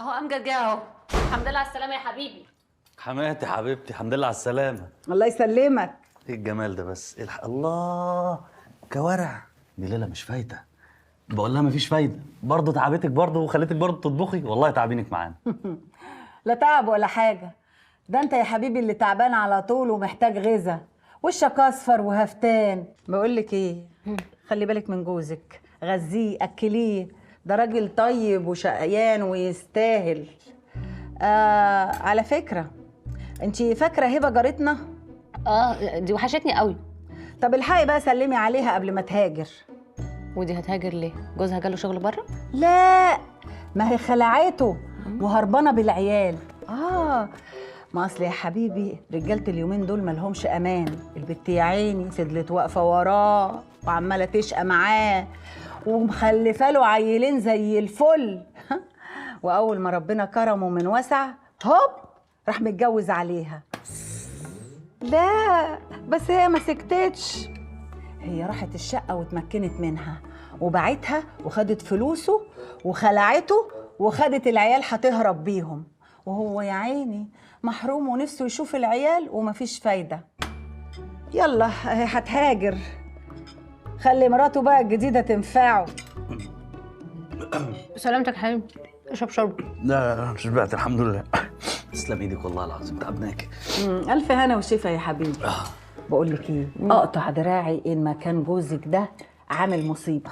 اهو امجد جه اهو. الحمد لله على السلامه يا حبيبي. حماتي حبيبتي الحمد لله على السلامة. الله يسلمك. ايه الجمال ده بس؟ ايه الله كوارع دي ليلة مش فايتة. بقول لها مفيش فايدة، برضه تعبتك برضه وخليتك برضه تطبخي، والله تعبينك معانا. لا تعب ولا حاجة، ده انت يا حبيبي اللي تعبان على طول ومحتاج غذا، وشك اصفر وهفتان. بقولك ايه، خلي بالك من جوزك، غذيه اكليه، ده راجل طيب وشقيان ويستاهل. على فكرة، انتي فاكرة هبة جارتنا؟ دي وحشتني قوي. طب الحقي بقى سلمي عليها قبل ما تهاجر. ودي هتهاجر ليه؟ جوزها جاله شغل بره؟ لا، ما هي خلعته وهربانه بالعيال. ما اصل يا حبيبي رجاله اليومين دول مالهمش امان. البت يا عيني فضلت واقفه وراه وعماله تشقى معاه ومخلفه له عيلين زي الفل. واول ما ربنا كرمه من وسع هوب راح متجوز عليها. لا بس هي ما سكتتش، هي راحت الشقة واتمكنت منها وباعتها وخدت فلوسه وخلعته وخدت العيال هتهرب بيهم، وهو يا عيني محروم ونفسه يشوف العيال ومفيش فايدة. يلا اهي هتهاجر، خلي مراته بقى الجديدة تنفعه. سلامتك يا حبيبي، اشرب شرب. لا شبعت الحمد لله. تسلم ايدك والله العظيم تعبناكي. ألف هنا وشفا يا حبيبي. بقول لك ايه، اقطع دراعي ان ما كان جوزك ده عامل مصيبه.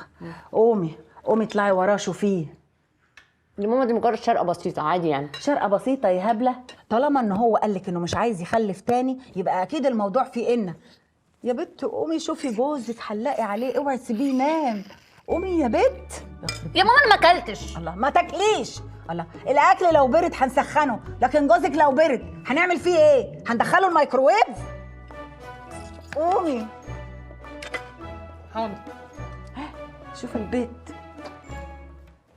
قومي اطلعي وراه شوفيه. دي ماما دي مجرد شرقه بسيطه عادي يعني. شرقه بسيطه يا هبله، طالما ان هو قال لك انه مش عايز يخلف تاني يبقى اكيد الموضوع فيه إن. يا بت قومي شوفي جوزك، حلقي عليه، اوعي تسيبيه ينام. قومي يا بت. يا ماما انا ما اكلتش. الله ما تاكليش. الله، الاكل لو برد هنسخنه، لكن جوزك لو برد هنعمل فيه ايه؟ هندخله الميكروويف؟ قومي. حاضر. شوف البيت.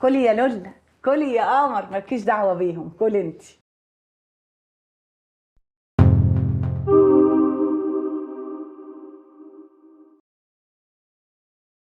كلي يا لولا، كلي يا قمر، مالكيش دعوه بيهم، كلي انتي.